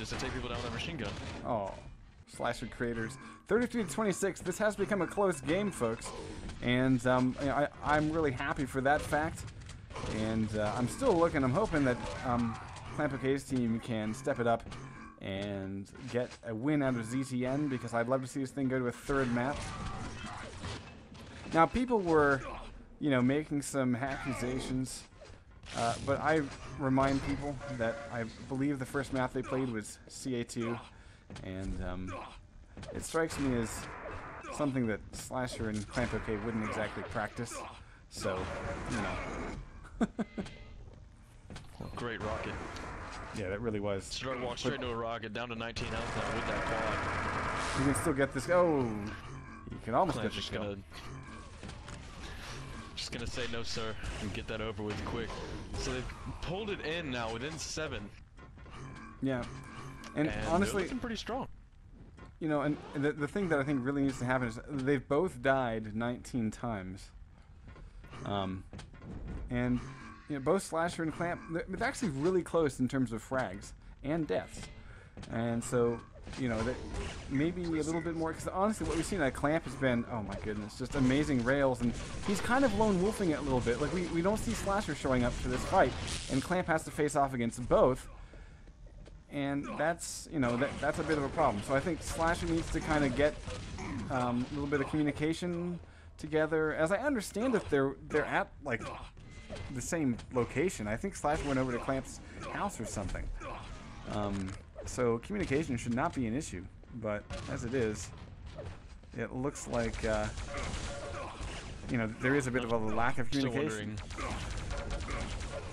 just to take people down with that machine gun. Oh, Slasher creators. 33-26. This has become a close game, folks. And I'm really happy for that fact. And I'm still looking. I'm hoping that clamp-OK's team can step it up and get a win out of ZTN, because I'd love to see this thing go to a third map. Now, people were, making some accusations, but I remind people that I believe the first map they played was CA2, and it strikes me as something that Slasher and clamp-OK wouldn't exactly practice. So, Great rocket. Yeah, that really was. Started walking straight into a rocket, down to 19 health now with that quad. You can still get this. Oh, you can almost get this kill. Just gonna say no, sir, and get that over with quick. So they've pulled it in now within 7. Yeah, and honestly, they're looking pretty strong. And the thing that I think really needs to happen is they've both died 19 times. And both Slasher and Clamp, they're actually really close in terms of frags and deaths. And so, that maybe a little bit more, because honestly what we've seen at Clamp has been, oh my goodness, just amazing rails, and he's kind of lone wolfing it a little bit. Like, we don't see Slasher showing up for this fight, and Clamp has to face off against both. And that's, that's a bit of a problem. So I think Slasher needs to kind of get a little bit of communication together. As I understand it, they're at, like, the same location. I think Slasher went over to Clamp's house or something. So communication should not be an issue. But as it is, it looks like, there is a bit of a lack of communication.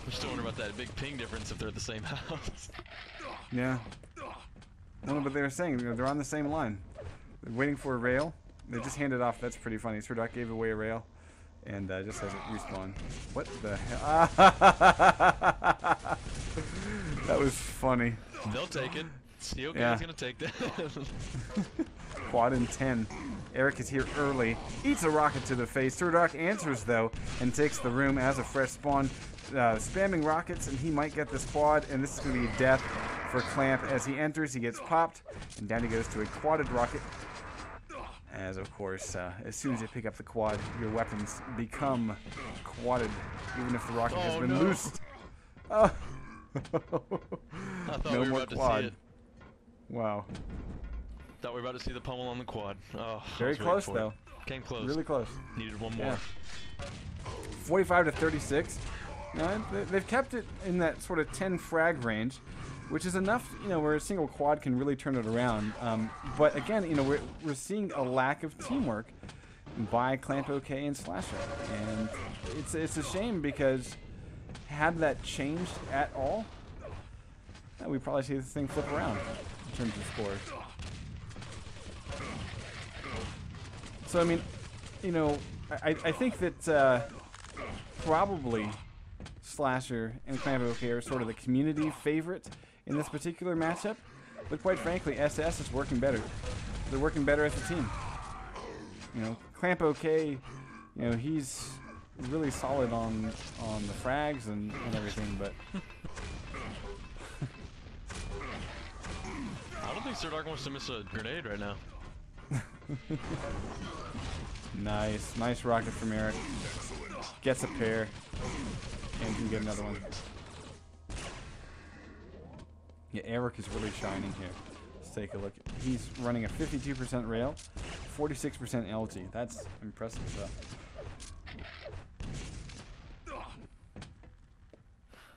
I'm still wondering about that big ping difference if they're at the same house. Yeah. Well, but they were saying they're on the same line. They're waiting for a rail. They just handed off. That's pretty funny. Sirdoc gave away a rail, and just has it respawn. What the hell? That was funny. They'll take it. cOK is gonna take that. Quad in 10. Eric is here early. Eats a rocket to the face. Sirdoc answers though and takes the room as a fresh spawn. Spamming rockets, and he might get this quad, and this is going to be death for Clamp. As he enters, he gets popped, and down he goes to a quadded rocket. As, of course, as soon as you pick up the quad, your weapons become quadded, even if the rocket has been loosed. Oh. I thought no we were more about quad. to see it. Wow. Thought we were about to see the pummel on the quad. Oh, very close, though. Came close. Really close. Needed one more. 45-36. They've kept it in that sort of 10 frag range, which is enough, where a single quad can really turn it around. But again, we're seeing a lack of teamwork by clamp-OK and Slasher, and it's a shame, because had that changed at all, we'd probably see this thing flip around in terms of scores. So I mean, I think that probably Slasher and clamp-OK are sort of the community favorite in this particular matchup, but quite frankly, SS is working better. They're working better as a team. clamp-OK, he's really solid on the frags and everything, but I don't think Sirdoc wants to miss a grenade right now. Nice rocket from Eric. Gets a pair. And can get another one. Yeah, Eric is really shining here. Let's take a look. He's running a 52% rail, 46% LG. That's impressive stuff.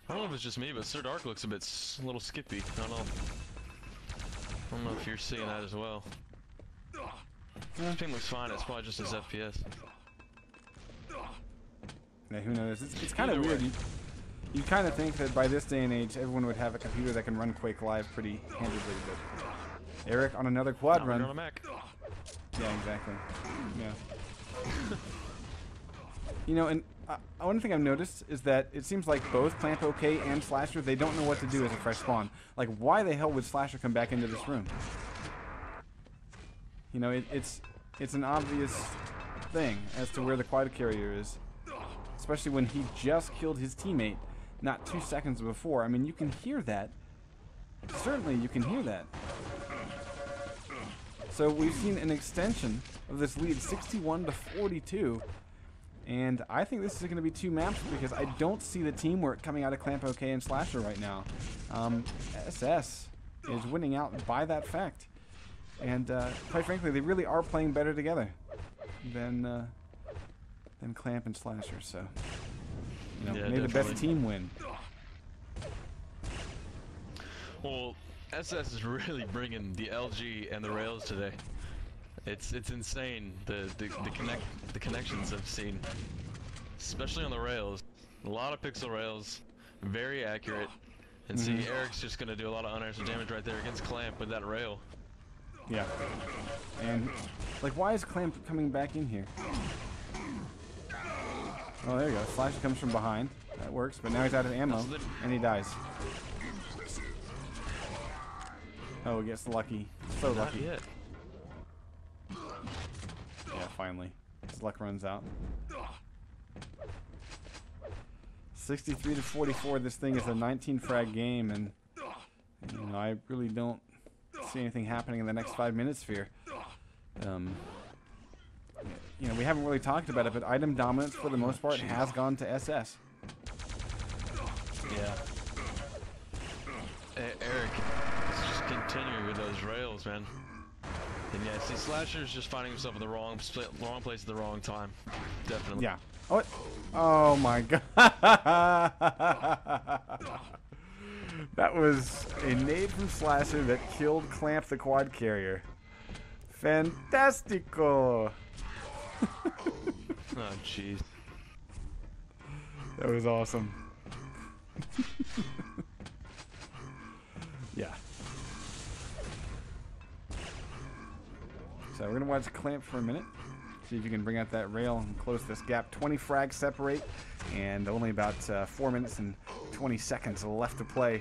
I don't know if it's just me, but Sirdoc looks a little skippy. I don't know if you're seeing that as well. His ping looks fine. It's probably just his FPS. Yeah, who knows? It's kind of weird. You kind of think that by this day and age, everyone would have a computer that can run Quake Live pretty handedly, but Eric on another quad run. On a Mac. Yeah, exactly. Yeah. And one thing I've noticed is that it seems like both clamp-OK and Slasher, they don't know what to do as a fresh spawn. Like, why the hell would Slasher come back into this room? It's an obvious thing as to where the quad carrier is. Especially when he just killed his teammate not 2 seconds before. I mean, you can hear that. certainly you can hear that. So we've seen an extension of this lead, 61 to 42. And I think this is going to be 2 maps because I don't see the teamwork coming out of clamp, and Slasher right now. SS is winning out by that fact. And quite frankly, they really are playing better together than Clamp and Slasher. So, you know, yeah, may definitely. the best team win. Well, SS is really bringing the LG and the rails today. It's insane the connections I've seen, especially on the rails. A lot of pixel rails, very accurate. And see, Eric's just gonna do a lot of unanswered damage right there against Clamp with that rail. Yeah. And like, why is Clamp coming back in here? Oh, there you go. Flash comes from behind. That works, but now he's out of ammo and he dies. Oh, he gets lucky. So Not lucky. yet. Yeah, finally. His luck runs out. 63 to 44. This thing is a 19 frag game, and you know, I really don't see anything happening in the next 5 minutes here. You know, we haven't really talked about it, but item dominance for the most part has gone to SS. Yeah. Eric is just continuing with those rails, man. And yeah, see, Slasher's just finding himself in the wrong place at the wrong time. Definitely. Yeah. Oh, oh my god. That was a nade from Slasher that killed Clamp the quad carrier. Fantastico. Oh, jeez. That was awesome. Yeah. So we're going to watch Clamp for a minute. See if you can bring out that rail and close this gap. 20 frags separate and only about 4 minutes and 20 seconds left to play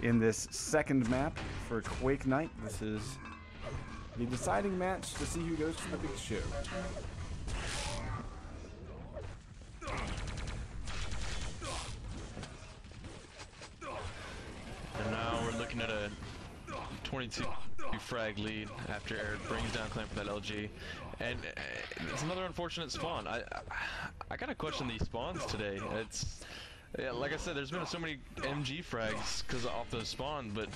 in this second map for QuakeNight. This is the deciding match to see who goes to the big show. And now we're looking at a 22 frag lead after Eric brings down Clamp with that LG. And it's another unfortunate spawn. I gotta question these spawns today. It's yeah, like I said, there's been so many MG frags because off those spawns, but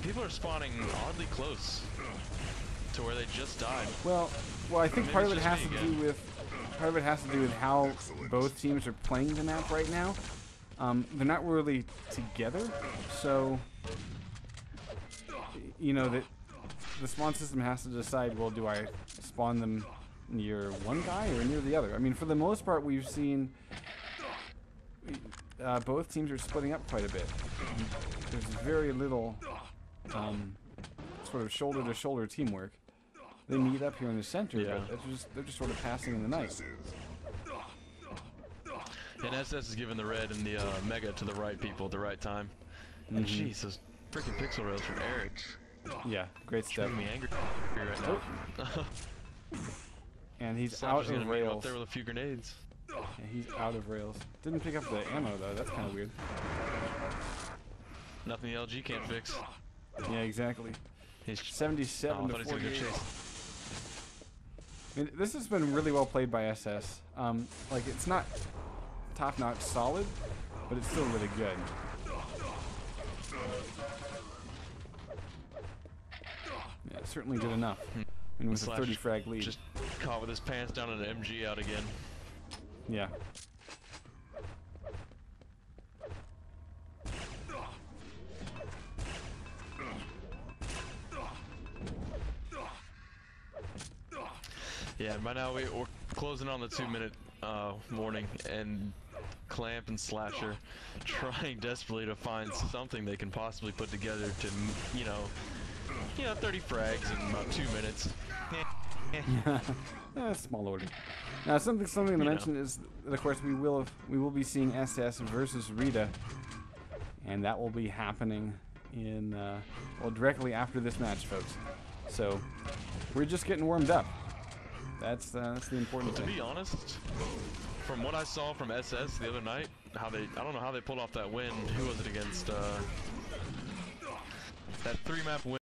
people are spawning oddly close to where they just died. Well, I think Maybe part of it's it just has me to do with how both teams are playing the map right now. They're not really together, so you know that the spawn system has to decide, well, do I spawn them near one guy or near the other? I mean, for the most part, we've seen both teams are splitting up quite a bit. There's very little sort of shoulder-to-shoulder teamwork. They meet up here in the center, Yeah. but they're just sort of passing in the night. And SS is giving the red and the mega to the right people at the right time. And jeez, those freaking pixel rails from Eric. Yeah, great stuff. Making me angry right now. And he's Slasher's out gonna of meet him up rails. there with a few grenades. Yeah, he's out of rails. Didn't pick up the ammo though. That's kind of weird. Nothing the LG can't fix. Yeah, exactly. He's 77 I to thought he was gonna go 48. chase. I mean, this has been really well played by SS. Like, it's not top-notch solid, but it's still really good. Yeah, certainly good enough. I mean, with a 30 frag lead. Just caught with his pants down and an MG out again. Yeah. Yeah, by now we're closing on the 2-minute warning, and Clamp and Slasher trying desperately to find something they can possibly put together to, you know, 30 frags in about 2 minutes. Small order. Now, something to mention is that, of course, we will be seeing SS versus Rita, and that will be happening in well, directly after this match, folks. So we're just getting warmed up. That's the important thing. To be honest, from what I saw from SS the other night, I don't know how they pulled off that win. Who was it against? that 3-map win.